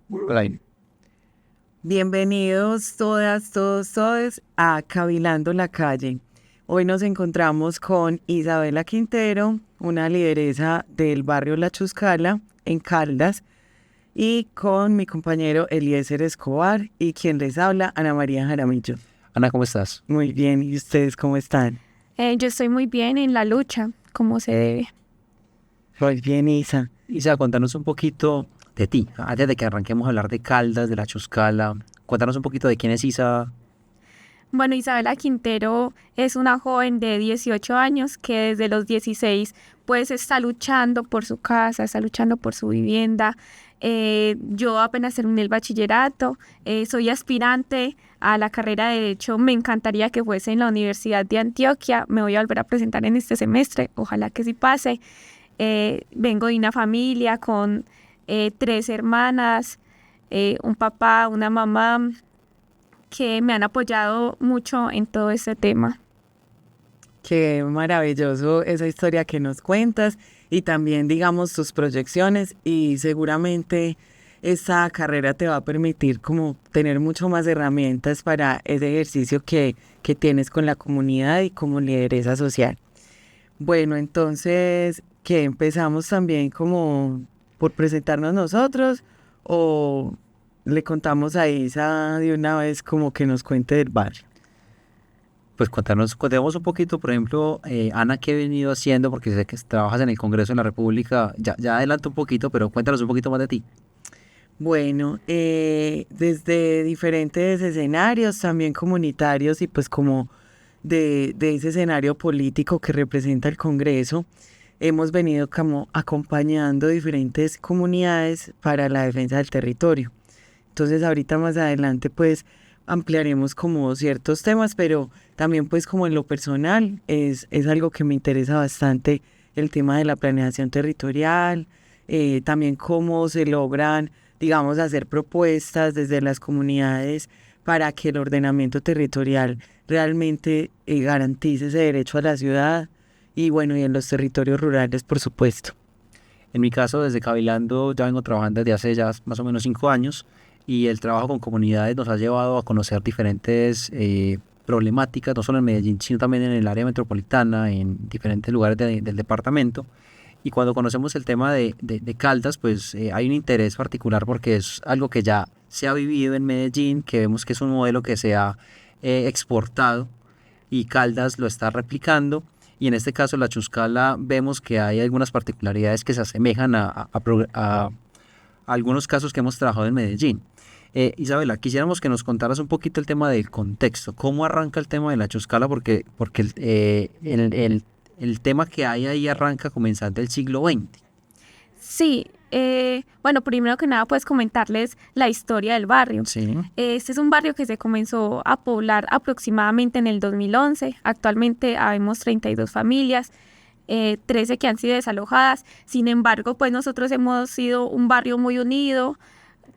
Por ahí. Bienvenidos todas, todos a Cavilando la Calle. Hoy nos encontramos con Isabela Quintero, una lideresa del barrio La Chuscala en Caldas, y con mi compañero Eliezer Escobar y quien les habla, Ana María Jaramillo. Ana, ¿cómo estás? Muy bien, ¿y ustedes cómo están? Yo estoy muy bien en la lucha, como se debe. Muy bien, Isa. Isa, contanos un poquito de ti. Antes de que arranquemos a hablar de Caldas, de la Chuscala, cuéntanos un poquito de quién es Isa. Bueno, Isabela Quintero es una joven de 18 años que desde los 16 pues está luchando por su casa, está luchando por su vivienda. Yo apenas terminé el bachillerato, soy aspirante a la carrera de Derecho. Me encantaría que fuese en la Universidad de Antioquia. Me voy a volver a presentar en este semestre, ojalá que sí pase. Vengo de una familia con 3 hermanas, un papá, una mamá, que me han apoyado mucho en todo este tema. Qué maravilloso esa historia que nos cuentas y también, digamos, tus proyecciones, y seguramente esta carrera te va a permitir como tener mucho más herramientas para ese ejercicio que tienes con la comunidad y como lideresa social. Bueno, entonces, ¿qué empezamos también como por presentarnos nosotros o le contamos a Isa de una vez como que nos cuente del barrio? Pues contemos un poquito, por ejemplo, Ana, qué he venido haciendo, porque sé que trabajas en el Congreso de la República. Ya adelanto un poquito, pero cuéntanos un poquito más de ti. Bueno, desde diferentes escenarios, también comunitarios y pues como de ese escenario político que representa el Congreso, hemos venido como acompañando diferentes comunidades para la defensa del territorio. Entonces ahorita más adelante pues ampliaremos como ciertos temas, pero también pues como en lo personal es algo que me interesa bastante, el tema de la planeación territorial, también cómo se logran, digamos, hacer propuestas desde las comunidades para que el ordenamiento territorial realmente garantice ese derecho a la ciudad y bueno, y en los territorios rurales, por supuesto. En mi caso, desde Cavilando ya vengo trabajando desde hace ya más o menos 5 años, y el trabajo con comunidades nos ha llevado a conocer diferentes problemáticas, no solo en Medellín, sino también en el área metropolitana, en diferentes lugares del departamento. Y cuando conocemos el tema de Caldas, pues hay un interés particular porque es algo que ya se ha vivido en Medellín, que vemos que es un modelo que se ha exportado, y Caldas lo está replicando. Y en este caso, la Chuscala, vemos que hay algunas particularidades que se asemejan a algunos casos que hemos trabajado en Medellín. Isabela, quisiéramos que nos contaras un poquito el tema del contexto. ¿Cómo arranca el tema de la Chuscala? Porque el tema que hay ahí arranca comenzando el siglo XX. Sí, bueno, primero que nada pues comentarles la historia del barrio. Sí. Este es un barrio que se comenzó a poblar aproximadamente en el 2011. Actualmente habemos 32 familias, 13 que han sido desalojadas. Sin embargo, pues nosotros hemos sido un barrio muy unido.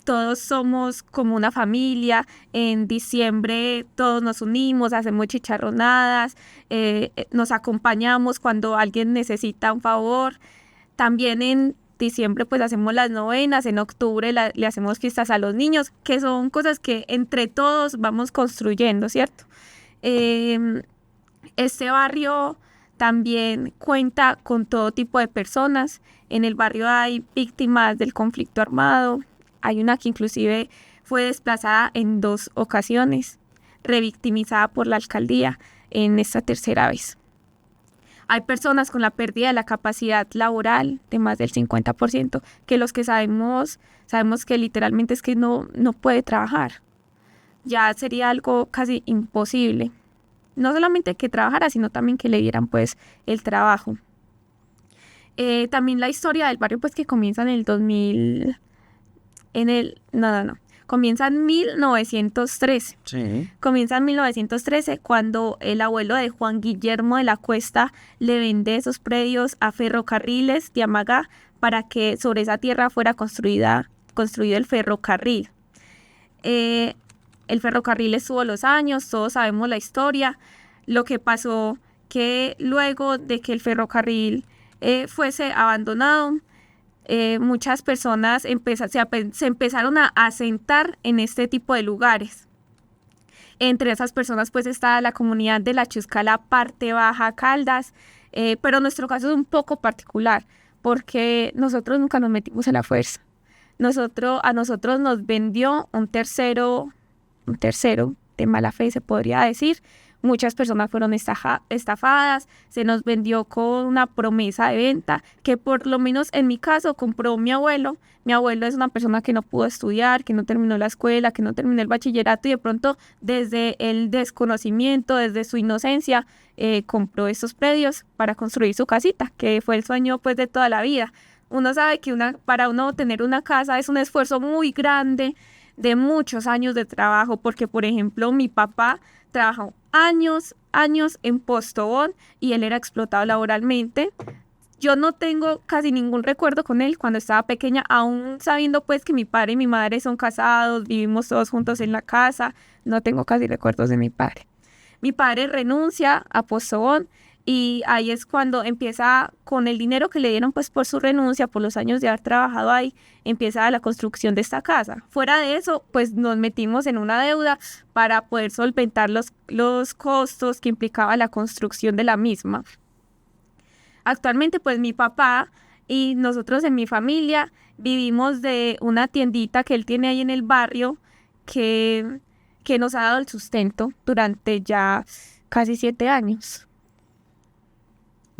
Todos somos como una familia. En diciembre todos nos unimos, hacemos chicharronadas, nos acompañamos cuando alguien necesita un favor. También en diciembre pues hacemos las novenas, en octubre le hacemos fiestas a los niños, que son cosas que entre todos vamos construyendo, ¿cierto? Este barrio también cuenta con todo tipo de personas. En el barrio hay víctimas del conflicto armado. Hay una que inclusive fue desplazada en 2 ocasiones, revictimizada por la alcaldía en esta tercera vez. Hay personas con la pérdida de la capacidad laboral de más del 50%, que los que sabemos que literalmente es que no puede trabajar. Ya sería algo casi imposible. No solamente que trabajara, sino también que le dieran pues el trabajo. También la historia del barrio pues que comienza en el 2000, comienza en 1913. Sí. Comienza en 1913 cuando el abuelo de Juan Guillermo de la Cuesta le vende esos predios a Ferrocarriles de Amagá para que sobre esa tierra fuera construido el ferrocarril. El ferrocarril estuvo los años, todos sabemos la historia. Lo que pasó que luego de que el ferrocarril fuese abandonado, muchas personas se empezaron a asentar en este tipo de lugares. Entre esas personas pues está la comunidad de La Chuscala, parte baja, Caldas, pero nuestro caso es un poco particular porque nosotros nunca nos metimos en la fuerza. A nosotros nos vendió un tercero de mala fe, se podría decir. Muchas personas fueron estafadas, se nos vendió con una promesa de venta que por lo menos en mi caso compró mi abuelo. Mi abuelo es una persona que no pudo estudiar, que no terminó la escuela, que no terminó el bachillerato y de pronto desde el desconocimiento, desde su inocencia, compró estos predios para construir su casita, que fue el sueño pues de toda la vida. Uno sabe que para uno tener una casa es un esfuerzo muy grande, de muchos años de trabajo, porque por ejemplo mi papá trabajó años en Postobón y él era explotado laboralmente. Yo no tengo casi ningún recuerdo con él cuando estaba pequeña, aún sabiendo pues que mi padre y mi madre son casados, vivimos todos juntos en la casa, no tengo casi recuerdos de mi padre. Mi padre renuncia a Postobón y ahí es cuando empieza, con el dinero que le dieron pues por su renuncia, por los años de haber trabajado ahí, empieza la construcción de esta casa. Fuera de eso, pues nos metimos en una deuda para poder solventar los costos que implicaba la construcción de la misma. Actualmente, pues mi papá y nosotros en mi familia vivimos de una tiendita que él tiene ahí en el barrio que nos ha dado el sustento durante ya casi 7 años.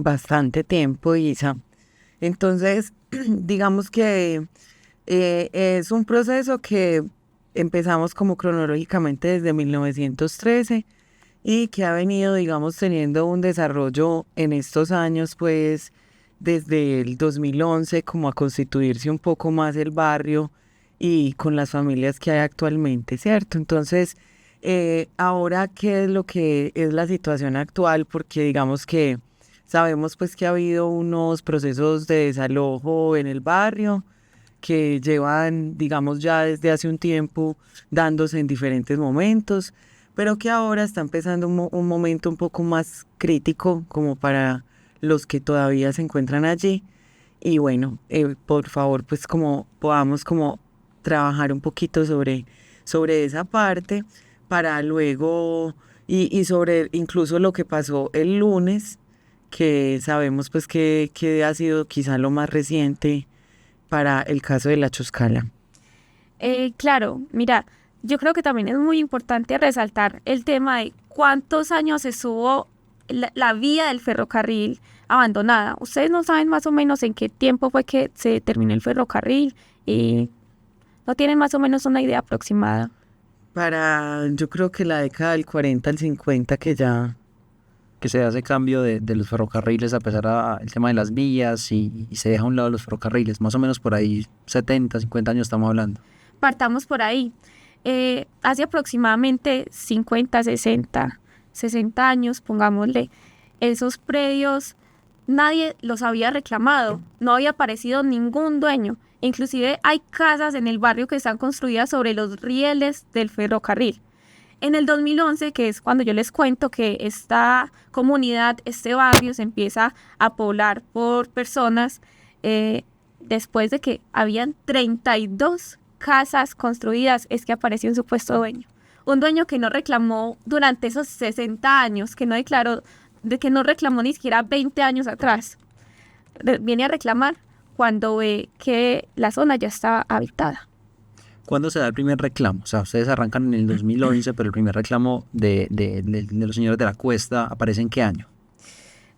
Bastante tiempo, Isa. Entonces, digamos que es un proceso que empezamos como cronológicamente desde 1913 y que ha venido, digamos, teniendo un desarrollo en estos años, pues, desde el 2011, como a constituirse un poco más el barrio y con las familias que hay actualmente, ¿cierto? Entonces, ahora, ¿qué es lo que es la situación actual? Porque digamos que sabemos pues que ha habido unos procesos de desalojo en el barrio que llevan, digamos, ya desde hace un tiempo dándose en diferentes momentos, pero que ahora está empezando un momento un poco más crítico como para los que todavía se encuentran allí. Y bueno, por favor, pues como podamos como trabajar un poquito sobre esa parte para luego, y sobre incluso lo que pasó el lunes, que sabemos pues que ha sido quizá lo más reciente para el caso de La Chuscala. Claro, mira, yo creo que también es muy importante resaltar el tema de cuántos años estuvo la vía del ferrocarril abandonada. Ustedes no saben más o menos en qué tiempo fue que se terminó el ferrocarril y no tienen más o menos una idea aproximada. Yo creo que la década del 40 al 50 que se hace cambio de los ferrocarriles a pesar del tema de las vías y se deja a un lado los ferrocarriles, más o menos por ahí 70, 50 años estamos hablando. Partamos por ahí. Hace aproximadamente 50, 60 años, pongámosle, esos predios nadie los había reclamado, no había aparecido ningún dueño. Inclusive hay casas en el barrio que están construidas sobre los rieles del ferrocarril. En el 2011, que es cuando yo les cuento que esta comunidad, este barrio se empieza a poblar por personas, después de que habían 32 casas construidas, es que apareció un supuesto dueño. Un dueño que no reclamó durante esos 60 años, que no reclamó ni siquiera 20 años atrás. Viene a reclamar cuando ve que la zona ya estaba habitada. ¿Cuándo se da el primer reclamo? O sea, ustedes arrancan en el 2011, pero el primer reclamo de los señores de la Cuesta aparece ¿en qué año?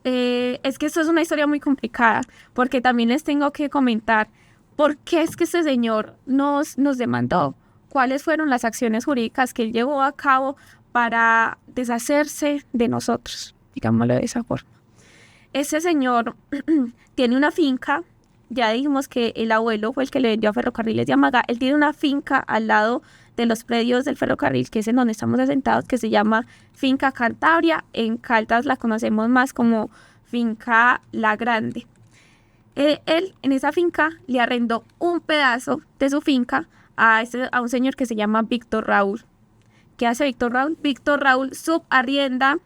Es que esto es una historia muy complicada, porque también les tengo que comentar por qué es que este señor nos demandó, cuáles fueron las acciones jurídicas que él llevó a cabo para deshacerse de nosotros, digámoslo de esa forma. Ese señor tiene una finca. Ya dijimos que el abuelo fue el que le vendió a Ferrocarriles de Amaga. Él tiene una finca al lado de los predios del ferrocarril, que es en donde estamos asentados, que se llama Finca Cantabria. En Caldas la conocemos más como Finca La Grande. Él en esa finca le arrendó un pedazo de su finca a un señor que se llama Víctor Raúl. ¿Qué hace Víctor Raúl? Víctor Raúl subarrienda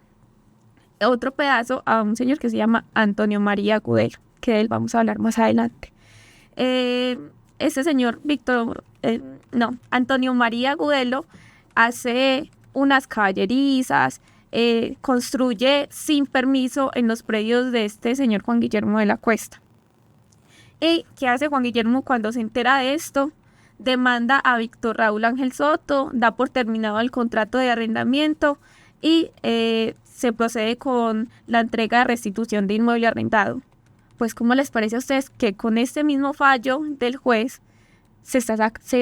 otro pedazo a un señor que se llama Antonio María Gudelo, que de él vamos a hablar más adelante. Este señor Antonio María Agudelo hace unas caballerizas, construye sin permiso en los predios de este señor Juan Guillermo de la Cuesta. ¿Y qué hace Juan Guillermo cuando se entera de esto? Demanda a Víctor Raúl Ángel Soto, da por terminado el contrato de arrendamiento y se procede con la entrega de restitución de inmueble arrendado. Pues, ¿cómo les parece a ustedes que con este mismo fallo del juez se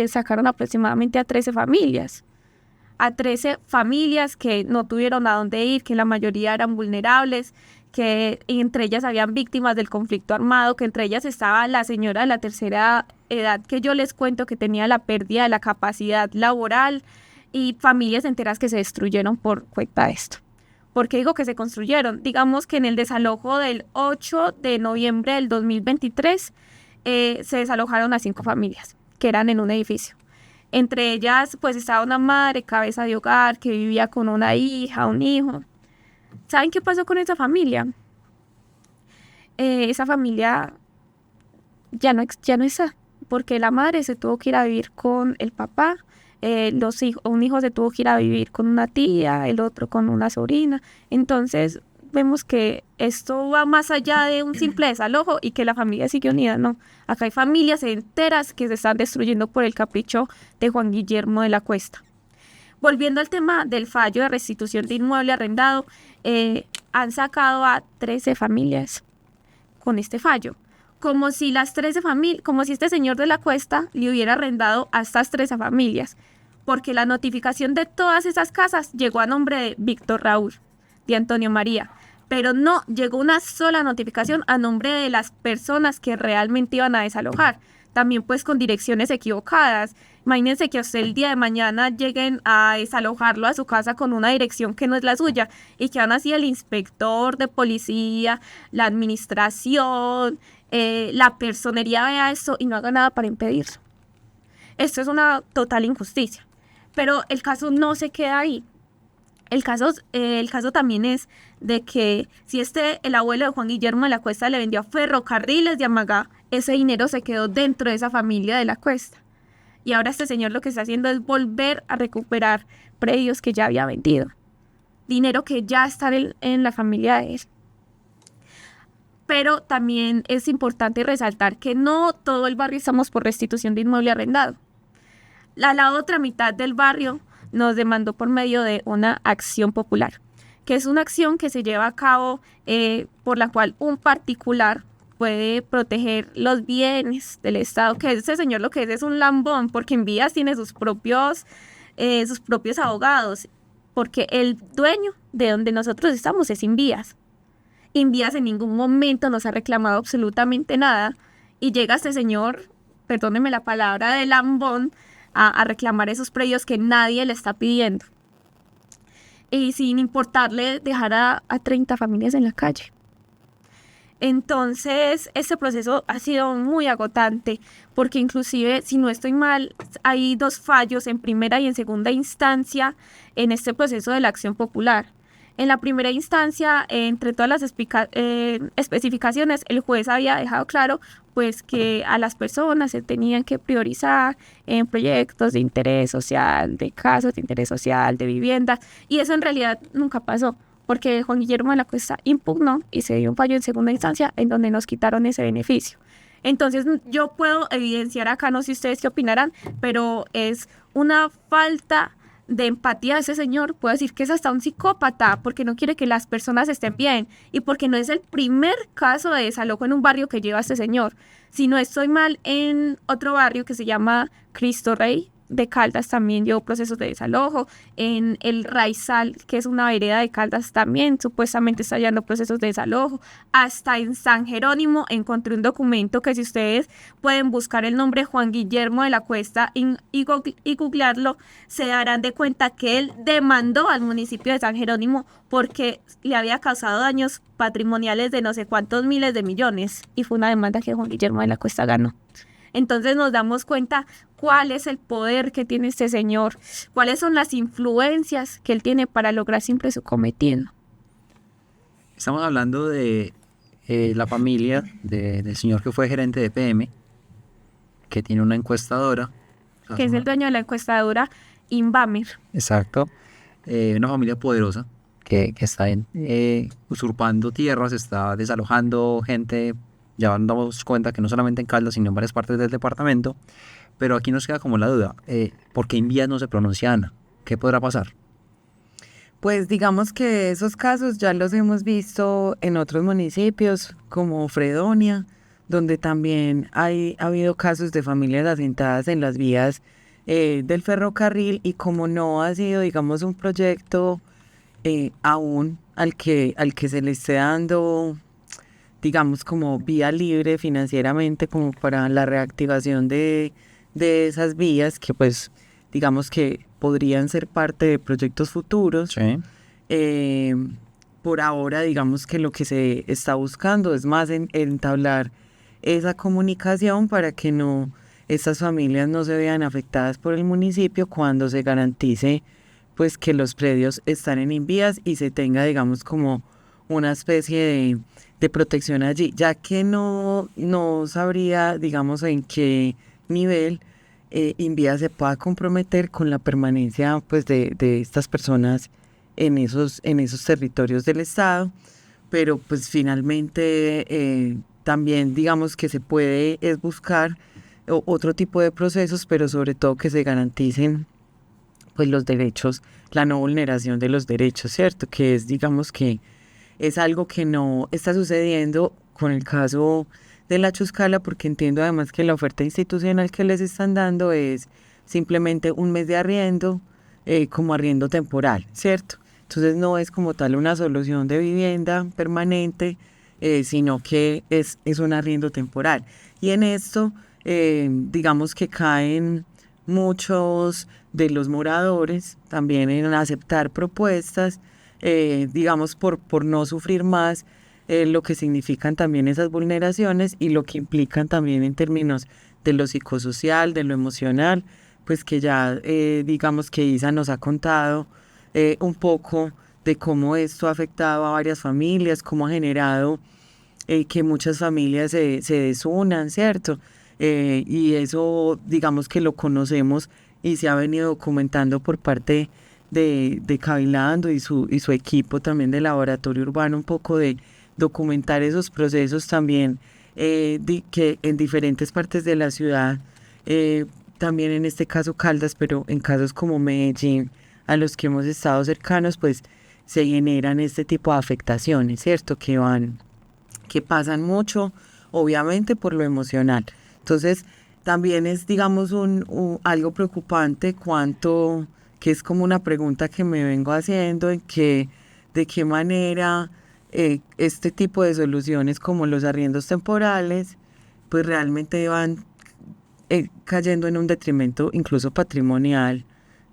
sacaron aproximadamente a 13 familias? A 13 familias que no tuvieron a dónde ir, que la mayoría eran vulnerables, que entre ellas habían víctimas del conflicto armado, que entre ellas estaba la señora de la tercera edad que yo les cuento que tenía la pérdida de la capacidad laboral, y familias enteras que se destruyeron por cuenta de esto. ¿Por qué digo que se construyeron? Digamos que en el desalojo del 8 de noviembre del 2023 se desalojaron a 5 familias que eran en un edificio. Entre ellas pues estaba una madre, cabeza de hogar, que vivía con una hija, un hijo. ¿Saben qué pasó con esa familia? Esa familia ya no está, porque la madre se tuvo que ir a vivir con el papá, un hijo se tuvo que ir a vivir con una tía, el otro con una sobrina. Entonces vemos que esto va más allá de un simple desalojo y que la familia sigue unida. No, acá hay familias enteras que se están destruyendo por el capricho de Juan Guillermo de la Cuesta. Volviendo al tema del fallo de restitución de inmueble arrendado, han sacado a 13 familias con este fallo. Como si este señor de la Cuesta le hubiera arrendado a estas 13 familias, porque la notificación de todas esas casas llegó a nombre de Víctor Raúl, de Antonio María, pero no llegó una sola notificación a nombre de las personas que realmente iban a desalojar, también pues con direcciones equivocadas. Imagínense que a usted el día de mañana lleguen a desalojarlo a su casa con una dirección que no es la suya y que aún así el inspector de policía, la administración, la personería vea esto y no haga nada para impedirlo. Esto es una total injusticia. Pero el caso no se queda ahí. El caso también es de que si el abuelo de Juan Guillermo de la Cuesta le vendió a Ferrocarriles de Amagá, ese dinero se quedó dentro de esa familia de la Cuesta. Y ahora este señor lo que está haciendo es volver a recuperar predios que ya había vendido. Dinero que ya está en la familia de él. Pero también es importante resaltar que no todo el barrio estamos por restitución de inmueble arrendado. La otra mitad del barrio nos demandó por medio de una acción popular, que es una acción que se lleva a cabo por la cual un particular puede proteger los bienes del Estado, que ese señor lo que es un lambón, porque en vías tiene sus propios abogados, porque el dueño de donde nosotros estamos es Invías. Invías en ningún momento nos ha reclamado absolutamente nada, y llega este señor, perdónenme la palabra, de lambón, a reclamar esos predios que nadie le está pidiendo. Y sin importarle dejar a 30 familias en la calle. Entonces, este proceso ha sido muy agotante, porque inclusive, si no estoy mal, hay 2 fallos en primera y en segunda instancia en este proceso de la acción popular. En la primera instancia, entre todas las especificaciones, el juez había dejado claro pues que a las personas se tenían que priorizar en proyectos de interés social, de casos de interés social, de vivienda, y eso en realidad nunca pasó, porque Juan Guillermo de la Cuesta impugnó y se dio un fallo en segunda instancia en donde nos quitaron ese beneficio. Entonces yo puedo evidenciar acá, no sé ustedes qué opinarán, pero es una falta de empatía de ese señor. Puedo decir que es hasta un psicópata, porque no quiere que las personas estén bien y porque no es el primer caso de desalojo en un barrio que lleva este señor. Si no estoy mal, en otro barrio que se llama Cristo Rey de Caldas también llevó procesos de desalojo. En el Raizal, que es una vereda de Caldas, también supuestamente está llevando procesos de desalojo. Hasta en San Jerónimo encontré un documento que, si ustedes pueden buscar el nombre Juan Guillermo de la Cuesta y googlearlo, se darán de cuenta que él demandó al municipio de San Jerónimo porque le había causado daños patrimoniales de no sé cuántos miles de millones, y fue una demanda que Juan Guillermo de la Cuesta ganó. Entonces nos damos cuenta cuál es el poder que tiene este señor, cuáles son las influencias que él tiene para lograr siempre su cometido. Estamos hablando de la familia del señor que fue gerente de PM, que tiene una encuestadora. Que es el dueño de la encuestadora Invamer. Exacto. Una familia poderosa que está usurpando tierras, está desalojando gente. Ya nos damos cuenta que no solamente en Caldas, sino en varias partes del departamento. Pero aquí nos queda como la duda, ¿por qué Invías no se pronuncia Ana? ¿Qué podrá pasar? Pues digamos que esos casos ya los hemos visto en otros municipios como Fredonia, donde también ha habido casos de familias asentadas en las vías del ferrocarril, y como no ha sido, digamos, un proyecto aún al que se le esté dando, digamos, como vía libre financieramente como para la reactivación de esas vías que pues digamos que podrían ser parte de proyectos futuros. Sí. Por ahora digamos que lo que se está buscando es más entablar esa comunicación para que no estas familias no se vean afectadas por el municipio cuando se garantice pues que los predios están en Invías y se tenga digamos como una especie de protección allí, ya que no sabría digamos en qué nivel Invías se pueda comprometer con la permanencia pues de estas personas en esos territorios del Estado, pero pues finalmente también digamos que se puede es buscar otro tipo de procesos, pero sobre todo que se garanticen pues los derechos, la no vulneración de los derechos, ¿cierto? Que es digamos que es algo que no está sucediendo con el caso de la Chuscala, porque entiendo además que la oferta institucional que les están dando es simplemente un mes de arriendo como arriendo temporal, ¿cierto? Entonces no es como tal una solución de vivienda permanente, sino que es un arriendo temporal. Y en esto, digamos que caen muchos de los moradores también en aceptar propuestas, digamos por no sufrir más lo que significan también esas vulneraciones y lo que implican también en términos de lo psicosocial, de lo emocional, pues que ya digamos que Isa nos ha contado un poco de cómo esto ha afectado a varias familias, cómo ha generado que muchas familias se desunan, ¿cierto? Y eso digamos que lo conocemos y se ha venido documentando por parte de Cabilando y su equipo también de laboratorio urbano, un poco de documentar esos procesos también que en diferentes partes de la ciudad, también en este caso Caldas, pero en casos como Medellín, a los que hemos estado cercanos, pues se generan este tipo de afectaciones, ¿cierto? Que pasan mucho, obviamente por lo emocional. Entonces, también es, digamos, algo preocupante que es como una pregunta que me vengo haciendo, de qué manera este tipo de soluciones como los arriendos temporales, pues realmente van cayendo en un detrimento incluso patrimonial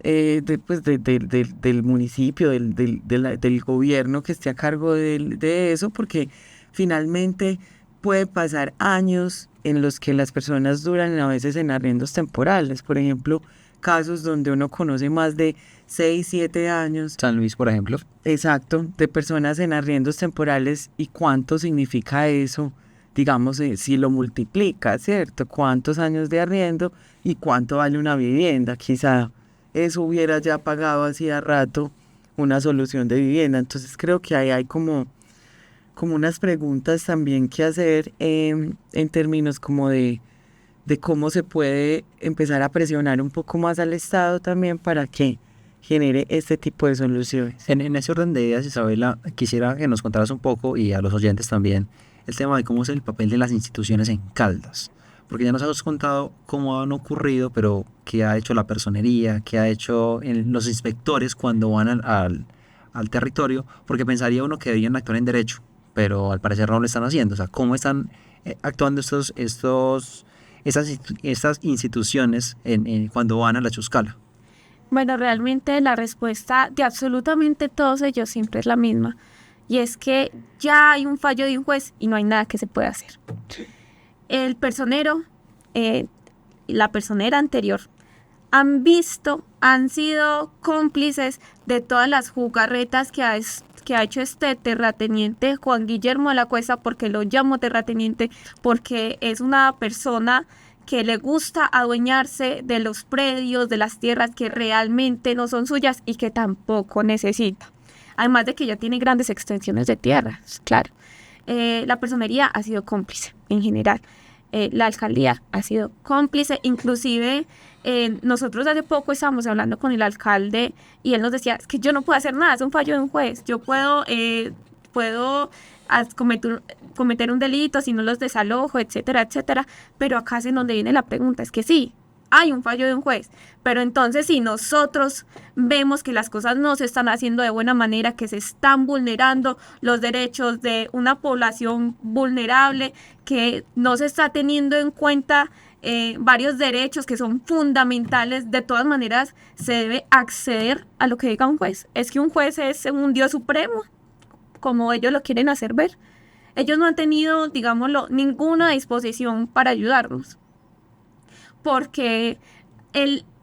del municipio, del gobierno que esté a cargo de eso, porque finalmente puede pasar años en los que las personas duran a veces en arriendos temporales. Por ejemplo, casos donde uno conoce más de 6, 7 años. San Luis, por ejemplo. Exacto, de personas en arriendos temporales. ¿Y cuánto significa eso? Digamos, si lo multiplica, ¿cierto? ¿Cuántos años de arriendo y cuánto vale una vivienda? Quizá eso hubiera ya pagado hacía rato una solución de vivienda. Entonces creo que ahí hay como unas preguntas también que hacer en términos como de cómo se puede empezar a presionar un poco más al Estado también para que genere este tipo de soluciones. En ese orden de ideas, Isabela, quisiera que nos contaras un poco, y a los oyentes también, el tema de cómo es el papel de las instituciones en Caldas. Porque ya nos has contado cómo han ocurrido, pero qué ha hecho la personería, qué ha hecho los inspectores cuando van al territorio, porque pensaría uno que deberían actuar en derecho, pero al parecer no lo están haciendo. O sea, ¿cómo están actuando estas instituciones cuando van a la Chuscala? Bueno, realmente la respuesta de absolutamente todos ellos siempre es la misma, y es que ya hay un fallo de un juez y no hay nada que se pueda hacer. El personero, la personera anterior, han sido cómplices de todas las jugarretas que ha hecho este terrateniente Juan Guillermo de la Cuesta, porque lo llamo terrateniente, porque es una persona que le gusta adueñarse de los predios, de las tierras que realmente no son suyas y que tampoco necesita. Además de que ya tiene grandes extensiones de tierras, claro. La personería ha sido cómplice en general. La alcaldía ha sido cómplice, inclusive nosotros hace poco estábamos hablando con el alcalde y él nos decía, es que yo no puedo hacer nada, es un fallo de un juez, yo puedo cometer un delito si no los desalojo, etcétera, etcétera, pero acá es en donde viene la pregunta, es que sí, hay un fallo de un juez, pero entonces si nosotros vemos que las cosas no se están haciendo de buena manera, que se están vulnerando los derechos de una población vulnerable, que no se está teniendo en cuenta varios derechos que son fundamentales, de todas maneras se debe acceder a lo que diga un juez. Es que un juez es un Dios supremo, como ellos lo quieren hacer ver. Ellos no han tenido, digámoslo, ninguna disposición para ayudarnos. Porque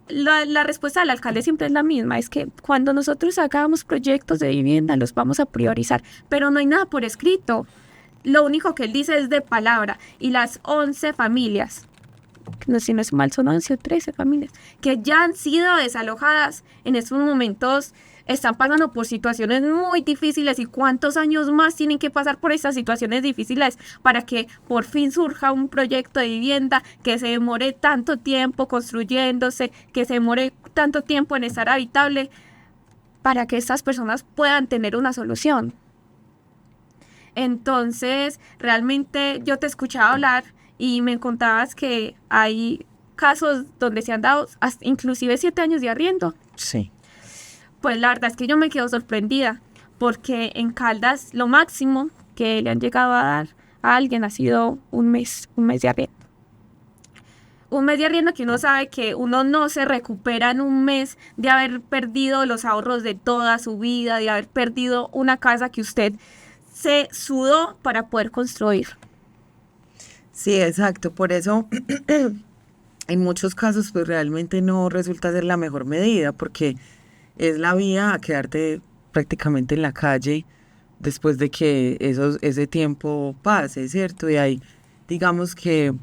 la respuesta del alcalde siempre es la misma, es que cuando nosotros hagamos proyectos de vivienda los vamos a priorizar, pero no hay nada por escrito. Lo único que él dice es de palabra, y las 11 familias, no, si no es mal, son 11 o 13 familias, que ya han sido desalojadas en estos momentos, están pasando por situaciones muy difíciles. ¿Y cuántos años más tienen que pasar por estas situaciones difíciles para que por fin surja un proyecto de vivienda que se demore tanto tiempo construyéndose, que se demore tanto tiempo en estar habitable, para que estas personas puedan tener una solución? Entonces, realmente yo te escuchaba hablar y me contabas que hay casos donde se han dado hasta inclusive 7 años de arriendo. Sí. Pues la verdad es que yo me quedo sorprendida, porque en Caldas lo máximo que le han llegado a dar a alguien ha sido un mes de arriendo. Un mes de arriendo que uno sabe que uno no se recupera en un mes de haber perdido los ahorros de toda su vida, de haber perdido una casa que usted se sudó para poder construir. Sí, exacto. Por eso, en muchos casos, pues realmente no resulta ser la mejor medida, porque es la vía a quedarte prácticamente en la calle después de que ese tiempo pase, ¿cierto? Y hay, digamos que,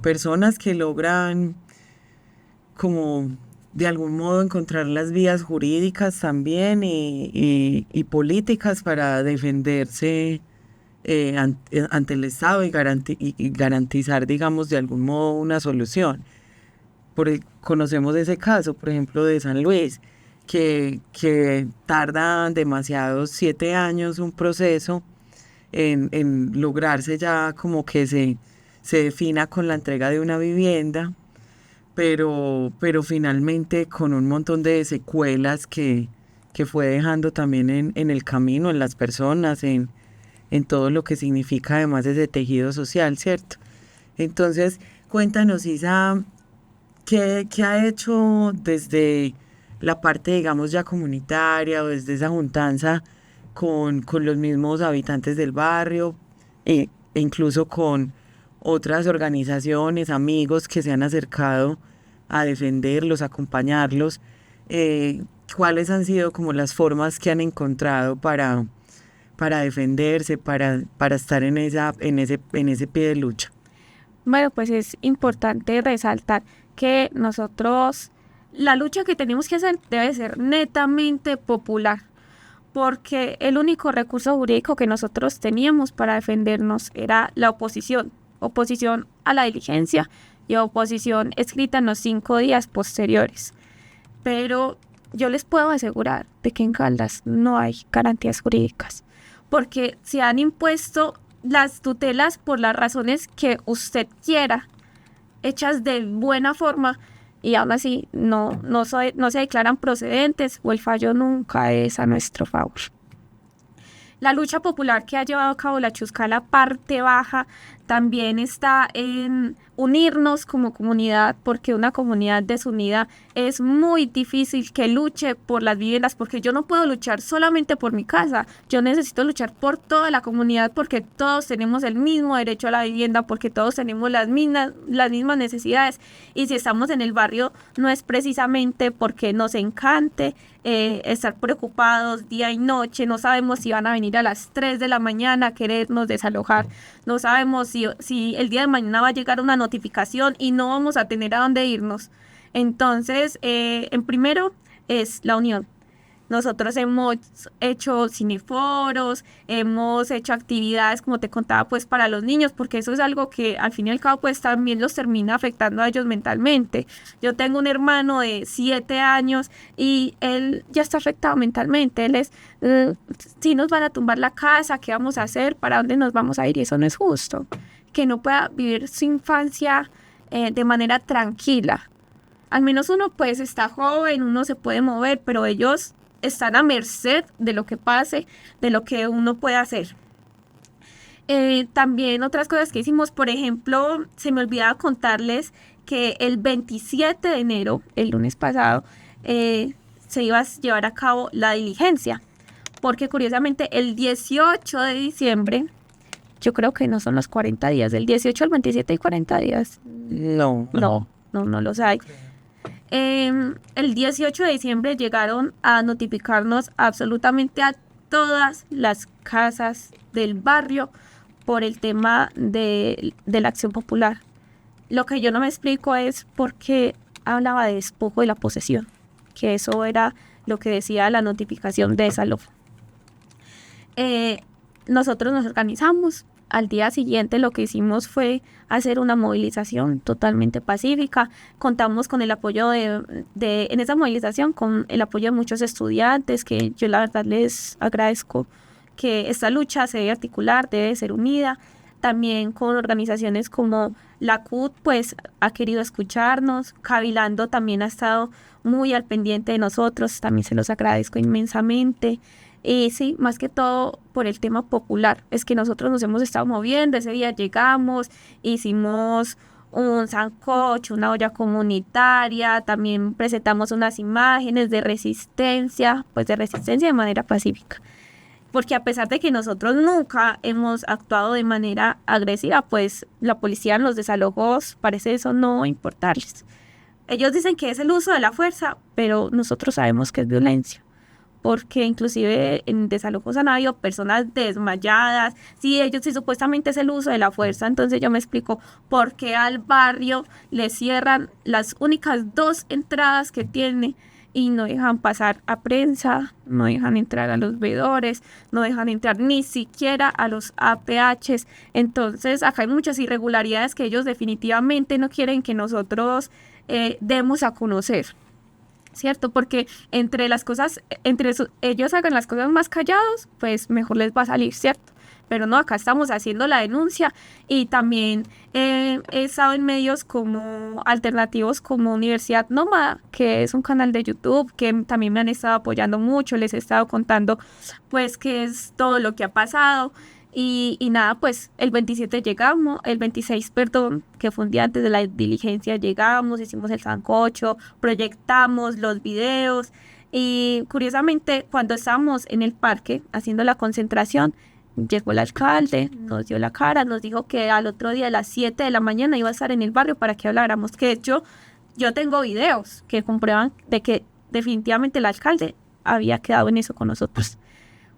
personas que logran como de algún modo encontrar las vías jurídicas también y políticas para defenderse ante el Estado y garantizar, digamos, de algún modo una solución. Conocemos ese caso, por ejemplo, de San Luis, que tarda demasiados 7 años un proceso en lograrse ya como que se defina con la entrega de una vivienda, pero finalmente con un montón de secuelas que fue dejando también en el camino, en las personas, en todo lo que significa además ese tejido social, ¿cierto? Entonces, cuéntanos, Isa, ¿qué ha hecho desde la parte, digamos, ya comunitaria o desde esa juntanza con los mismos habitantes del barrio e incluso con otras organizaciones, amigos que se han acercado a defenderlos, a acompañarlos? ¿Cuáles han sido como las formas que han encontrado para defenderse, para estar en ese pie de lucha? Bueno, pues es importante resaltar que nosotros, la lucha que tenemos que hacer debe ser netamente popular, porque el único recurso jurídico que nosotros teníamos para defendernos era la oposición a la diligencia y oposición escrita en los 5 días posteriores. Pero yo les puedo asegurar de que en Caldas no hay garantías jurídicas, porque se han impuesto las tutelas por las razones que usted quiera, hechas de buena forma, y aún así no se declaran procedentes, o el fallo nunca es a nuestro favor. La lucha popular que ha llevado a cabo la Chusca, la parte baja, también está en unirnos como comunidad, porque una comunidad desunida es muy difícil que luche por las viviendas, porque yo no puedo luchar solamente por mi casa, yo necesito luchar por toda la comunidad, porque todos tenemos el mismo derecho a la vivienda, porque todos tenemos las mismas necesidades, y si estamos en el barrio no es precisamente porque nos encante estar preocupados día y noche, no sabemos si van a venir a las 3 de la mañana a querernos desalojar, no sabemos si el día de mañana va a llegar una notificación y no vamos a tener a dónde irnos. Entonces, en primero es la unión. Nosotros hemos hecho cineforos, hemos hecho actividades, como te contaba, pues para los niños, porque eso es algo que al fin y al cabo pues también los termina afectando a ellos mentalmente. Yo tengo un hermano de 7 años y él ya está afectado mentalmente. Él es, si nos van a tumbar la casa, ¿qué vamos a hacer? ¿Para dónde nos vamos a ir? Y eso no es justo. Que no pueda vivir su infancia de manera tranquila. Al menos uno pues está joven, uno se puede mover, pero ellos están a merced de lo que pase, de lo que uno puede hacer. También otras cosas que hicimos, por ejemplo, se me olvidaba contarles que el 27 de enero, el lunes pasado, se iba a llevar a cabo la diligencia, porque curiosamente el 18 de diciembre, yo creo que no son los 40 días, del 18 al 27 y 40 días. No los hay. El 18 de diciembre llegaron a notificarnos absolutamente a todas las casas del barrio por el tema de la acción popular. Lo que yo no me explico es por qué hablaba de despojo de la posesión, que eso era lo que decía la notificación de desalojo. Nosotros nos organizamos. Al día siguiente lo que hicimos fue hacer una movilización totalmente pacífica. Contamos con el apoyo en esa movilización, con el apoyo de muchos estudiantes, que yo la verdad les agradezco, que esta lucha se debe articular, debe ser unida. También con organizaciones como la CUT, pues ha querido escucharnos. Cabilando también ha estado muy al pendiente de nosotros, también se los agradezco inmensamente. Sí, más que todo por el tema popular, es que nosotros nos hemos estado moviendo. Ese día llegamos, hicimos un sancocho, una olla comunitaria, también presentamos unas imágenes de resistencia, pues de resistencia de manera pacífica, porque a pesar de que nosotros nunca hemos actuado de manera agresiva, pues la policía en los desalojos parece eso no importarles. Ellos dicen que es el uso de la fuerza, pero nosotros sabemos que es violencia, porque inclusive en desalojos han habido personas desmayadas. Sí, supuestamente es el uso de la fuerza. Entonces yo me explico por qué al barrio le cierran las únicas 2 entradas que tiene y no dejan pasar a prensa, no dejan entrar a los veedores, no dejan entrar ni siquiera a los APHs. Entonces acá hay muchas irregularidades que ellos definitivamente no quieren que nosotros demos a conocer, ¿cierto? Porque ellos hagan las cosas más callados, pues mejor les va a salir, ¿cierto? Pero no, acá estamos haciendo la denuncia. Y también he estado en medios como alternativos como Universidad Nómada, que es un canal de YouTube que también me han estado apoyando mucho. Les he estado contando pues qué es todo lo que ha pasado. Y nada, pues el 26, perdón, que fue un día antes de la diligencia, llegamos, hicimos el sancocho, proyectamos los videos. Y curiosamente, cuando estábamos en el parque haciendo la concentración, llegó el alcalde, nos dio la cara, nos dijo que al otro día a las 7 de la mañana iba a estar en el barrio para que habláramos. Que de hecho, yo tengo videos que comprueban de que definitivamente el alcalde había quedado en eso con nosotros.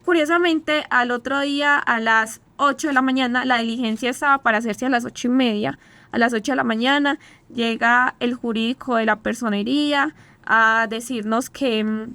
Curiosamente, al otro día a las 8 de la mañana, la diligencia estaba para hacerse a las 8:30. A las 8 de la mañana llega el jurídico de la personería a decirnos que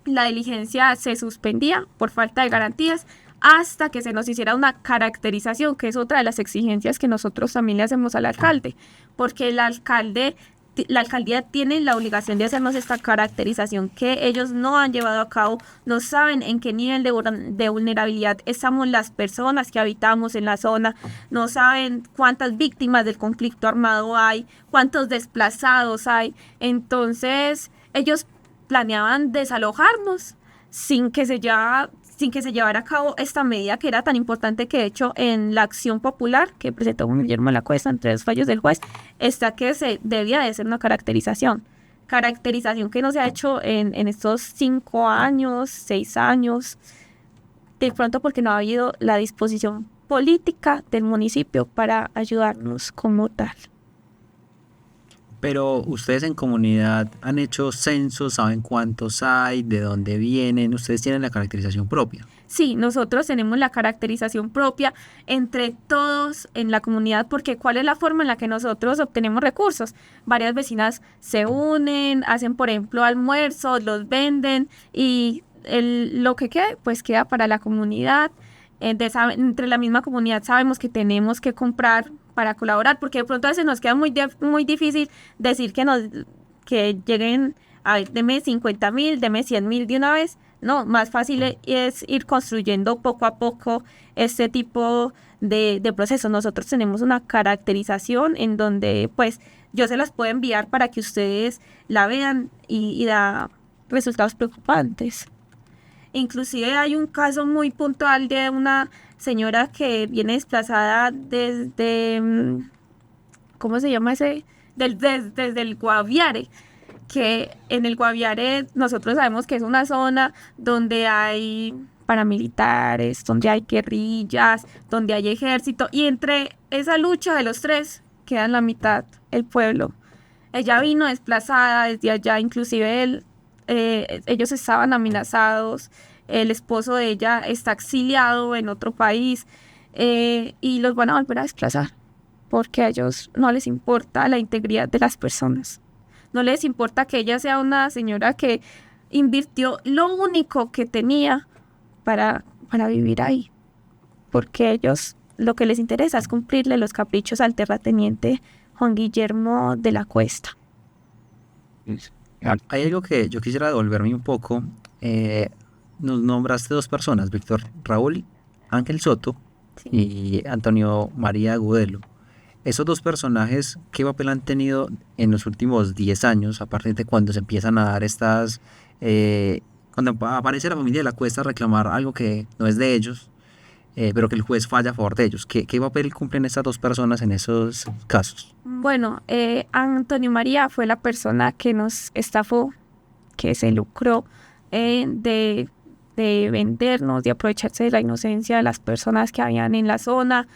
la diligencia se suspendía por falta de garantías hasta que se nos hiciera una caracterización, que es otra de las exigencias que nosotros también le hacemos al alcalde, porque la alcaldía tiene la obligación de hacernos esta caracterización que ellos no han llevado a cabo. No saben en qué nivel de vulnerabilidad estamos las personas que habitamos en la zona, no saben cuántas víctimas del conflicto armado hay, cuántos desplazados hay. Entonces ellos planeaban desalojarnos sin que se llevara a cabo esta medida que era tan importante, que de hecho en la acción popular que presentó Guillermo Lacuesta entre los fallos del juez está que se debía de hacer una caracterización que no se ha hecho en estos 5 años, 6 años, de pronto porque no ha habido la disposición política del municipio para ayudarnos como tal. Pero ustedes en comunidad han hecho censos, saben cuántos hay, de dónde vienen, ustedes tienen la caracterización propia. Sí, nosotros tenemos la caracterización propia entre todos en la comunidad, porque ¿cuál es la forma en la que nosotros obtenemos recursos? Varias vecinas se unen, hacen, por ejemplo, almuerzos, los venden y lo que quede, pues queda para la comunidad. Entre la misma comunidad sabemos que tenemos que comprar para colaborar, porque de pronto a veces nos queda muy difícil decir que lleguen, a ver, deme 50.000, deme 100.000 de una vez. No, más fácil es ir construyendo poco a poco este tipo de procesos. Nosotros tenemos una caracterización en donde pues yo se las puedo enviar para que ustedes la vean y da resultados preocupantes. Inclusive hay un caso muy puntual de una señora que viene desplazada desde, ¿cómo se llama ese? Desde el Guaviare, que en el Guaviare nosotros sabemos que es una zona donde hay paramilitares, donde hay guerrillas, donde hay ejército, y entre esa lucha de los tres queda en la mitad el pueblo. Ella vino desplazada desde allá, inclusive ellos estaban amenazados, el esposo de ella está exiliado en otro país y los van a volver a desplazar porque a ellos no les importa la integridad de las personas. No les importa que ella sea una señora que invirtió lo único que tenía para vivir ahí, porque ellos lo que les interesa es cumplirle los caprichos al terrateniente Juan Guillermo de la Cuesta. Hay algo que yo quisiera devolverme un poco. Nos nombraste dos personas, Víctor Raúl Ángel Soto Sí. y Antonio María Agudelo. Esos dos personajes, ¿qué papel han tenido en los últimos 10 años, a partir de cuando se empiezan a dar cuando aparece la familia de la Cuesta a reclamar algo que no es de ellos, pero que el juez falla a favor de ellos? ¿Qué papel cumplen estas dos personas en esos casos? Bueno, Antonio María fue la persona que nos estafó, que se lucró de vendernos, de aprovecharse de la inocencia de las personas que habían en la zona.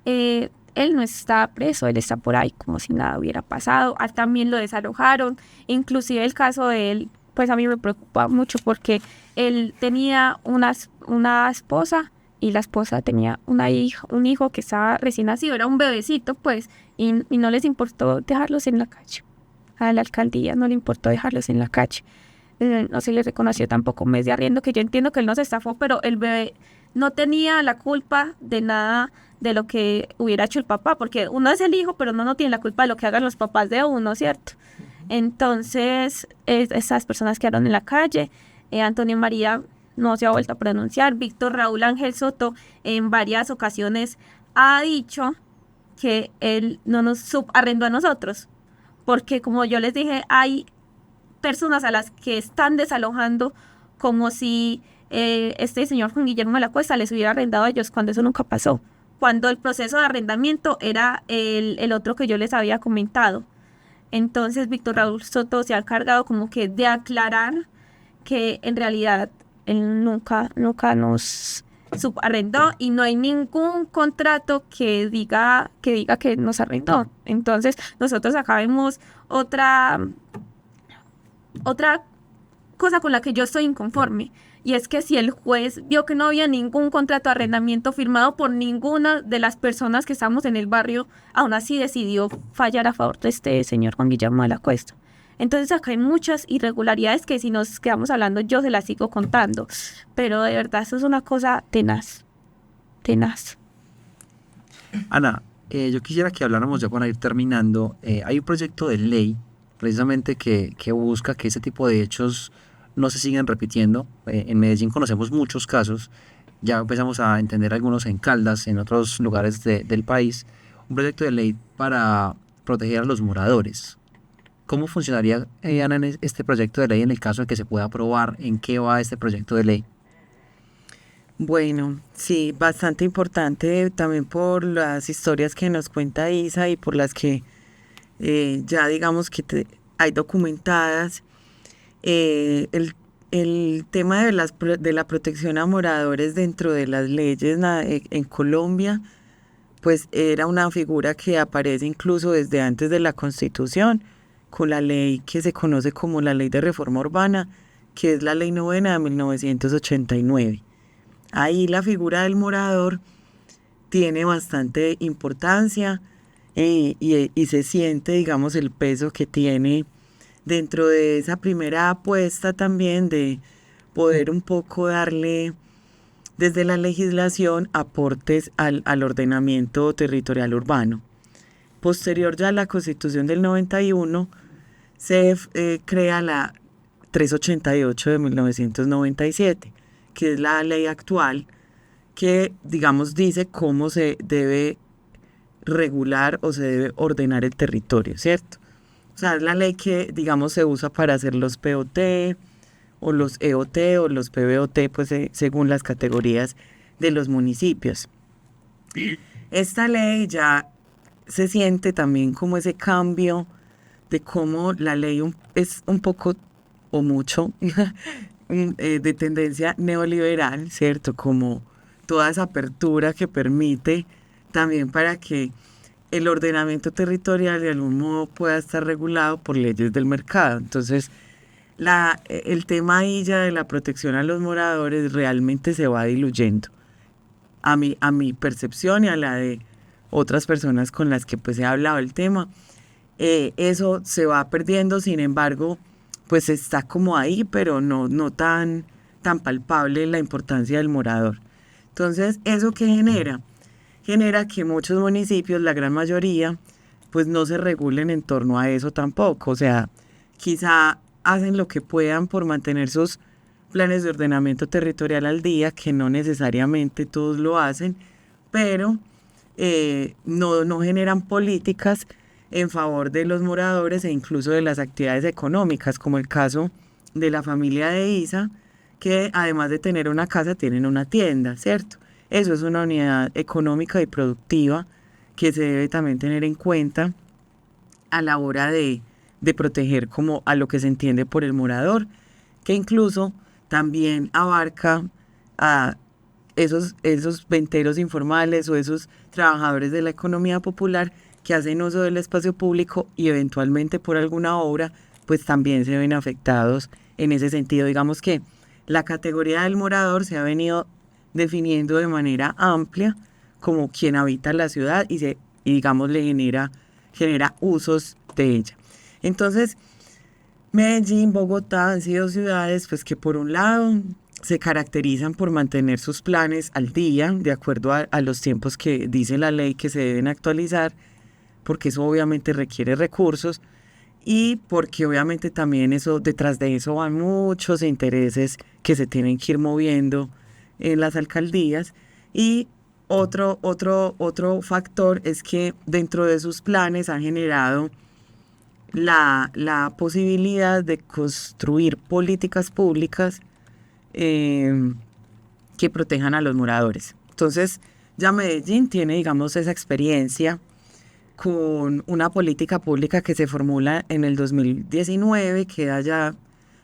Él no está preso, él está por ahí como si nada hubiera pasado. A él también lo desalojaron. Inclusive el caso de él, pues a mí me preocupa mucho porque él tenía una esposa y la esposa tenía un hijo que estaba recién nacido, era un bebecito pues, y no les importó dejarlos en la calle. A la alcaldía no le importó dejarlos en la calle. No se le reconoció tampoco un mes de arriendo, que yo entiendo que él no se estafó, pero el bebé no tenía la culpa de nada de lo que hubiera hecho el papá, porque uno es el hijo, pero uno no tiene la culpa de lo que hagan los papás de uno, ¿cierto? Entonces, esas personas quedaron en la calle. Antonio María no se ha vuelto a pronunciar. Víctor Raúl Ángel Soto en varias ocasiones ha dicho que él no nos subarrendó a nosotros, porque como yo les dije, hay personas a las que están desalojando como si este señor Juan Guillermo de la Cuesta les hubiera arrendado a ellos, cuando eso nunca pasó. Cuando el proceso de arrendamiento era el otro que yo les había comentado. Entonces Víctor Raúl Soto se ha encargado como que de aclarar que en realidad él nunca nos subarrendó y no hay ningún contrato que diga que nos arrendó. Entonces nosotros acá vemos otra cosa con la que yo estoy inconforme, y es que si el juez vio que no había ningún contrato de arrendamiento firmado por ninguna de las personas que estamos en el barrio, aún así decidió fallar a favor de este señor Juan Guillermo de la Cuesta. Entonces acá hay muchas irregularidades que si nos quedamos hablando yo se las sigo contando, pero de verdad eso es una cosa tenaz. Ana, yo quisiera que habláramos ya para ir terminando. Hay un proyecto de ley precisamente que busca que ese tipo de hechos no se sigan repitiendo. En Medellín conocemos muchos casos, ya empezamos a entender algunos en Caldas, en otros lugares del país. Un proyecto de ley para proteger a los moradores. ¿Cómo funcionaría, Ana, este proyecto de ley en el caso de que se pueda aprobar? ¿En qué va este proyecto de ley? Bueno, sí, bastante importante también por las historias que nos cuenta Isa y por las que ya digamos que hay documentadas. El tema de la protección a moradores dentro de las leyes en Colombia, pues era una figura que aparece incluso desde antes de la Constitución con la ley que se conoce como la Ley de Reforma Urbana, que es la Ley Novena de 1989. Ahí la figura del morador tiene bastante importancia y se siente, digamos, el peso que tiene dentro de esa primera apuesta también de poder un poco darle desde la legislación aportes al ordenamiento territorial urbano. Posterior ya a la Constitución del 91, se crea la 388 de 1997, que es la ley actual que, digamos, dice cómo se debe regular o se debe ordenar el territorio, ¿cierto? O sea, es la ley que, digamos, se usa para hacer los POT o los EOT o los PBOT, pues según las categorías de los municipios. Esta ley ya se siente también como ese cambio de cómo la ley es un poco o mucho de tendencia neoliberal, ¿cierto? Como toda esa apertura que permite también para que el ordenamiento territorial de algún modo pueda estar regulado por leyes del mercado. Entonces, el tema ahí ya de la protección a los moradores realmente se va diluyendo. A mi percepción y a la de otras personas con las que pues he hablado el tema, eso se va perdiendo, sin embargo, pues está como ahí, pero no tan palpable la importancia del morador. Entonces, ¿eso qué genera? Genera que muchos municipios, la gran mayoría, pues no se regulen en torno a eso tampoco. O sea, quizá hacen lo que puedan por mantener sus planes de ordenamiento territorial al día, que no necesariamente todos lo hacen, pero no generan políticas en favor de los moradores e incluso de las actividades económicas, como el caso de la familia de Isa, que además de tener una casa, tienen una tienda, ¿cierto? Eso es una unidad económica y productiva que se debe también tener en cuenta a la hora de proteger como a lo que se entiende por el morador, que incluso también abarca a esos venteros informales o esos trabajadores de la economía popular que hacen uso del espacio público y eventualmente por alguna obra, pues también se ven afectados en ese sentido. Digamos que la categoría del morador se ha venido definiendo de manera amplia como quien habita la ciudad y digamos le genera usos de ella. Entonces, Medellín, Bogotá han sido ciudades pues que por un lado se caracterizan por mantener sus planes al día, de acuerdo a los tiempos que dice la ley que se deben actualizar, porque eso obviamente requiere recursos y porque obviamente también detrás de eso van muchos intereses que se tienen que ir moviendo en las alcaldías. Y otro factor es que dentro de sus planes han generado la posibilidad de construir políticas públicas que protejan a los moradores. Entonces, ya Medellín tiene, digamos, esa experiencia con una política pública que se formula en el 2019, queda ya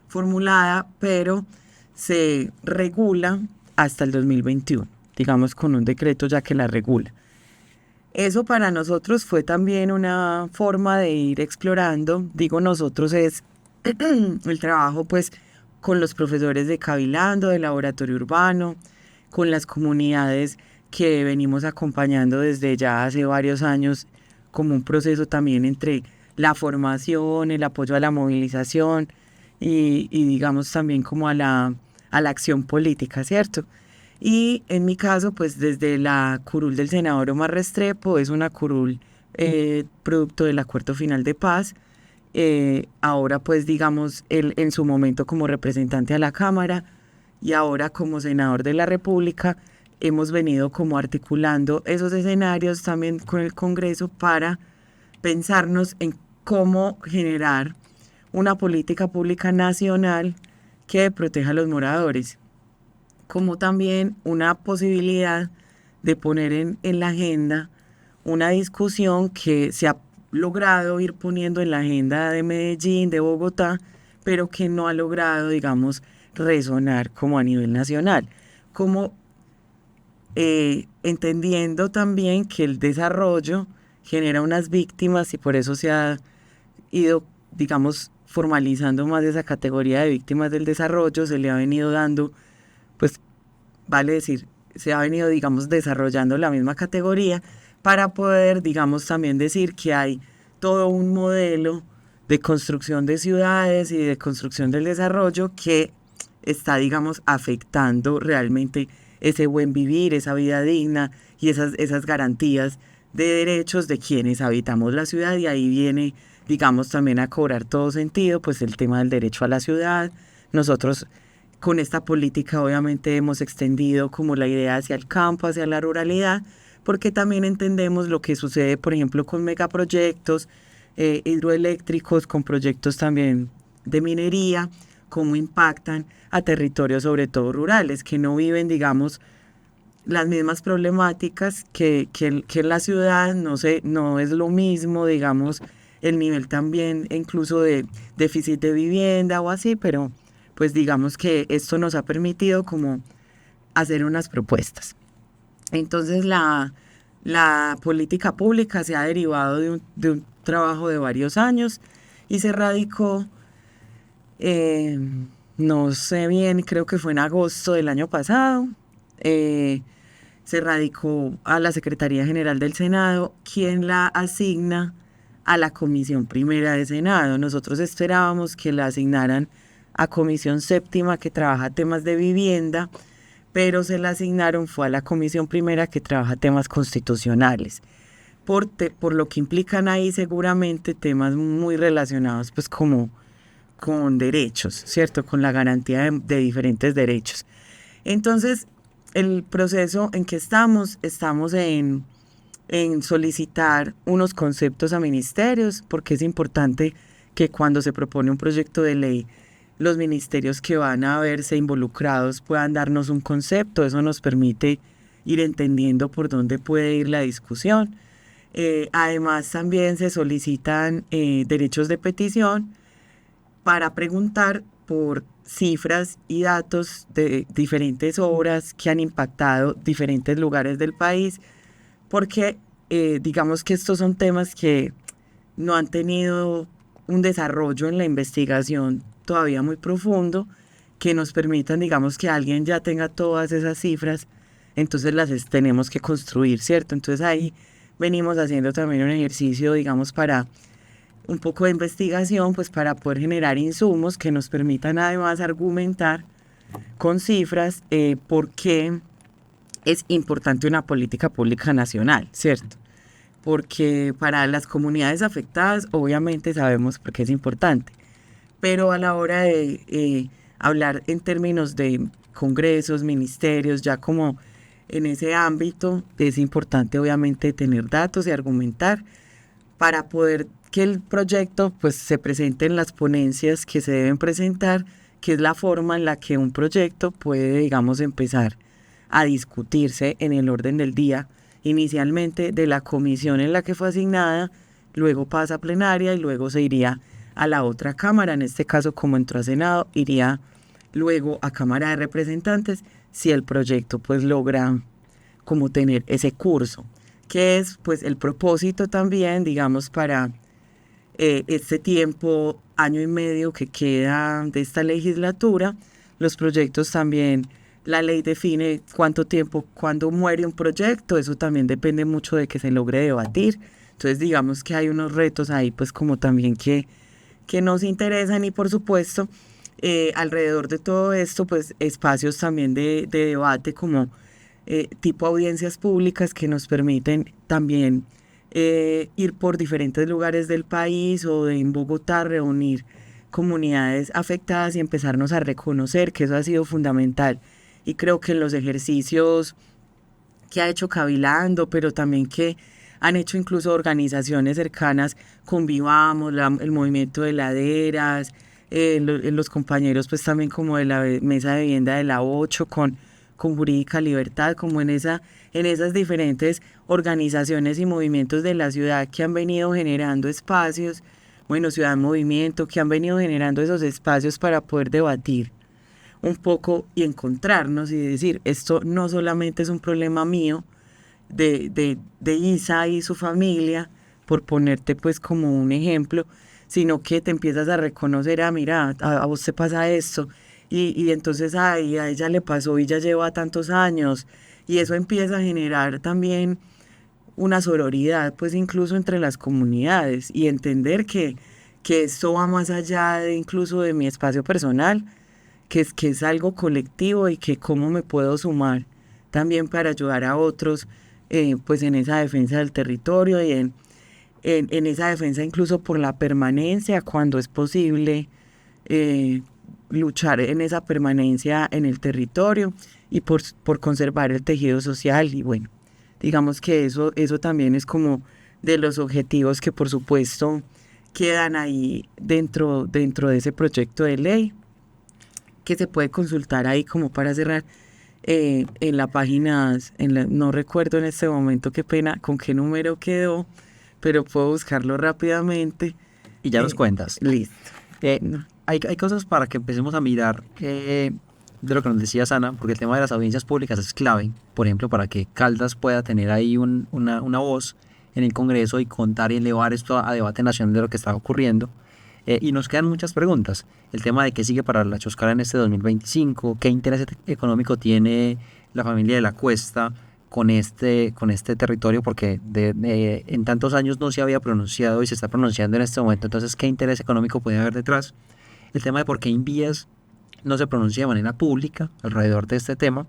formulada, pero se regula hasta el 2021, digamos, con un decreto ya que la regula. Eso para nosotros fue también una forma de ir explorando, digo nosotros es el trabajo pues con los profesores de Cabilando, de Laboratorio Urbano, con las comunidades que venimos acompañando desde ya hace varios años, como un proceso también entre la formación, el apoyo a la movilización y digamos también como a la acción política, ¿cierto? Y en mi caso, pues desde la curul del senador Omar Restrepo, es una curul producto del Acuerdo Final de Paz. Ahora pues digamos él en su momento como representante a la Cámara y ahora como senador de la República, hemos venido como articulando esos escenarios también con el Congreso para pensarnos en cómo generar una política pública nacional que proteja a los moradores, como también una posibilidad de poner en la agenda una discusión que se ha logrado ir poniendo en la agenda de Medellín, de Bogotá, pero que no ha logrado, digamos, resonar como a nivel nacional, como entendiendo también que el desarrollo genera unas víctimas y por eso se ha ido digamos, formalizando más esa categoría de víctimas del desarrollo, se le ha venido dando, pues, vale decir, se ha venido, digamos, desarrollando la misma categoría para poder, digamos, también decir que hay todo un modelo de construcción de ciudades y de construcción del desarrollo que está, digamos, afectando realmente ese buen vivir, esa vida digna y esas garantías de derechos de quienes habitamos la ciudad, y ahí viene, digamos, también a cobrar todo sentido, pues el tema del derecho a la ciudad. Nosotros con esta política obviamente hemos extendido como la idea hacia el campo, hacia la ruralidad, porque también entendemos lo que sucede, por ejemplo, con megaproyectos hidroeléctricos, con proyectos también de minería, cómo impactan a territorios sobre todo rurales, que no viven, digamos, las mismas problemáticas que en la ciudad. No sé, no es lo mismo, digamos, el nivel también incluso de déficit de vivienda o así, pero pues digamos que esto nos ha permitido como hacer unas propuestas. Entonces la política pública se ha derivado de un trabajo de varios años y se radicó, no sé bien, creo que fue en agosto del año pasado. Se radicó a la Secretaría General del Senado, quien la asigna a la Comisión Primera de Senado. Nosotros esperábamos que la asignaran a Comisión Séptima, que trabaja temas de vivienda, pero se la asignaron fue a la Comisión Primera, que trabaja temas constitucionales, por lo que implican ahí seguramente temas muy relacionados pues como con derechos, ¿cierto? Con la garantía de diferentes derechos. Entonces, el proceso en que estamos en solicitar unos conceptos a ministerios, porque es importante que cuando se propone un proyecto de ley, los ministerios que van a verse involucrados puedan darnos un concepto. Eso nos permite ir entendiendo por dónde puede ir la discusión. Además, también se solicitan derechos de petición para preguntar por cifras y datos de diferentes obras que han impactado diferentes lugares del país, porque digamos que estos son temas que no han tenido un desarrollo en la investigación todavía muy profundo, que nos permitan, digamos, que alguien ya tenga todas esas cifras, entonces tenemos que construir, ¿cierto? Entonces ahí venimos haciendo también un ejercicio, digamos, para un poco de investigación, pues para poder generar insumos que nos permitan además argumentar con cifras por qué es importante una política pública nacional, ¿cierto? Porque para las comunidades afectadas obviamente sabemos por qué es importante, pero a la hora de hablar en términos de congresos, ministerios, ya como en ese ámbito, es importante obviamente tener datos y argumentar para poder que el proyecto pues se presente en las ponencias que se deben presentar, que es la forma en la que un proyecto puede, digamos, empezar a discutirse en el orden del día, inicialmente de la comisión en la que fue asignada, luego pasa a plenaria y luego se iría a la otra cámara. En este caso, como entró a Senado, iría luego a Cámara de Representantes si el proyecto pues logra como tener ese curso, que es pues el propósito también, digamos, para este tiempo, año y medio que queda de esta legislatura. Los proyectos también, la ley define cuánto tiempo, cuándo muere un proyecto, eso también depende mucho de que se logre debatir. Entonces digamos que hay unos retos ahí pues como también que nos interesan, y por supuesto alrededor de todo esto pues espacios también de debate como tipo audiencias públicas que nos permiten también ir por diferentes lugares del país o en Bogotá, reunir comunidades afectadas y empezarnos a reconocer, que eso ha sido fundamental. Y creo que en los ejercicios que ha hecho Cabilando, pero también que han hecho incluso organizaciones cercanas, Convivamos, el movimiento de laderas, los compañeros pues también como de la Mesa de Vivienda de la 8, con Jurídica Libertad, como en esas diferentes organizaciones y movimientos de la ciudad que han venido generando espacios, bueno, Ciudad en Movimiento, que han venido generando esos espacios para poder debatir un poco y encontrarnos y decir, esto no solamente es un problema mío, de Isa y su familia, por ponerte pues como un ejemplo, sino que te empiezas a reconocer, mira, a vos te pasa esto, y entonces, ay, a ella le pasó y ya lleva tantos años, y eso empieza a generar también una sororidad, pues incluso entre las comunidades, y entender que esto va más allá de incluso de mi espacio personal, que es algo colectivo y que cómo me puedo sumar también para ayudar a otros, pues en esa defensa del territorio y en esa defensa incluso por la permanencia cuando es posible, luchar en esa permanencia en el territorio y por conservar el tejido social. Y bueno, digamos que eso también es como de los objetivos que por supuesto quedan ahí dentro de ese proyecto de ley, que se puede consultar ahí como para cerrar, en la página, no recuerdo en este momento, qué pena, con qué número quedó, pero puedo buscarlo rápidamente. Y ya nos cuentas. Listo. Hay cosas para que empecemos a mirar de lo que nos decía Sana, porque el tema de las audiencias públicas es clave, por ejemplo, para que Caldas pueda tener ahí una voz en el Congreso y contar y elevar esto a debate nacional de lo que está ocurriendo. Y nos quedan muchas preguntas. El tema de qué sigue para la Choscala en este 2025, qué interés económico tiene la familia de la Cuesta con este territorio, porque en tantos años no se había pronunciado y se está pronunciando en este momento. Entonces, ¿qué interés económico puede haber detrás? El tema de por qué Invías no se pronuncia de manera pública alrededor de este tema.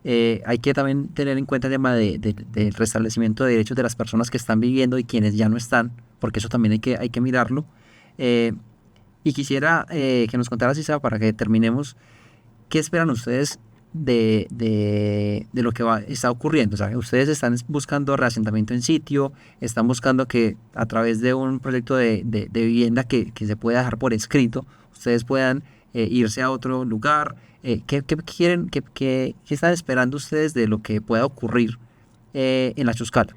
Hay que también tener en cuenta el tema del restablecimiento de derechos de las personas que están viviendo y quienes ya no están, porque eso también hay que mirarlo. Y quisiera que nos contaras, Isa, para que terminemos, ¿qué esperan ustedes de lo que está ocurriendo? O sea, ustedes están buscando reasentamiento en sitio, están buscando que a través de un proyecto de vivienda que se pueda dejar por escrito, ustedes puedan irse a otro lugar. ¿Qué quieren, qué están esperando ustedes de lo que pueda ocurrir en la Choscala?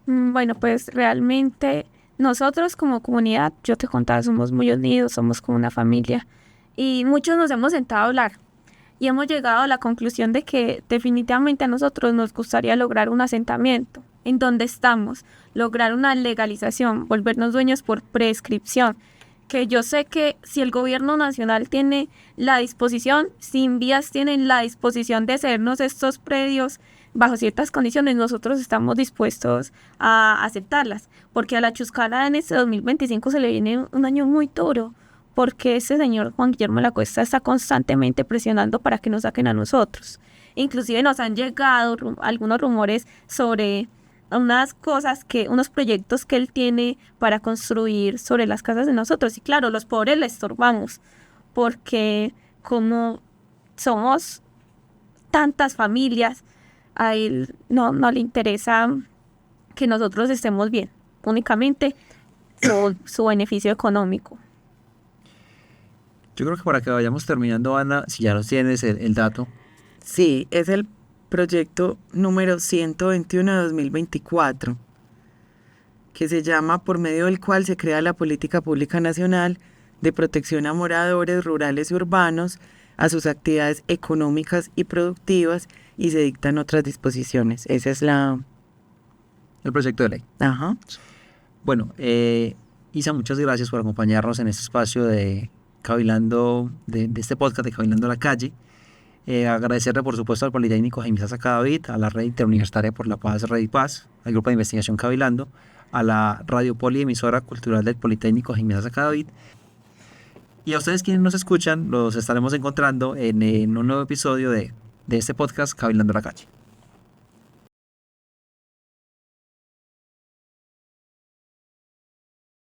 Bueno, pues realmente nosotros como comunidad, yo te contaba, somos muy unidos, somos como una familia y muchos nos hemos sentado a hablar y hemos llegado a la conclusión de que definitivamente a nosotros nos gustaría lograr un asentamiento en donde estamos, lograr una legalización, volvernos dueños por prescripción, que yo sé que si el gobierno nacional tiene la disposición, si Invías tienen la disposición de cedernos estos predios bajo ciertas condiciones, nosotros estamos dispuestos a aceptarlas, porque a la Choscala en este 2025 se le viene un año muy duro, porque ese señor Juan Guillermo de la Cuesta está constantemente presionando para que nos saquen a nosotros. Inclusive nos han llegado algunos rumores sobre unas cosas, unos proyectos que él tiene para construir sobre las casas de nosotros, y claro, los pobres le estorbamos, porque como somos tantas familias, a él no le interesa que nosotros estemos bien, únicamente su beneficio económico. Yo creo que para que vayamos terminando, Ana, si ya nos tienes el dato. Sí, es el proyecto número 121 de 2024, que se llama Por medio del cual se crea la Política Pública Nacional de Protección a Moradores Rurales y Urbanos, a sus actividades económicas y productivas, y se dictan otras disposiciones. Esa es el proyecto de ley. Ajá. Bueno, Isa, muchas gracias por acompañarnos en este espacio de Cabilando, de este podcast de Cabilando la Calle. Agradecerle por supuesto al Politécnico Jaime Sáca David, a la Red Interuniversitaria por la Paz, Red y Paz, al Grupo de Investigación Cabilando, a la Radio Poli, emisora cultural del Politécnico Jaime Sáca David. Y a ustedes quienes nos escuchan, los estaremos encontrando en un nuevo episodio de este podcast Cabilando la Calle.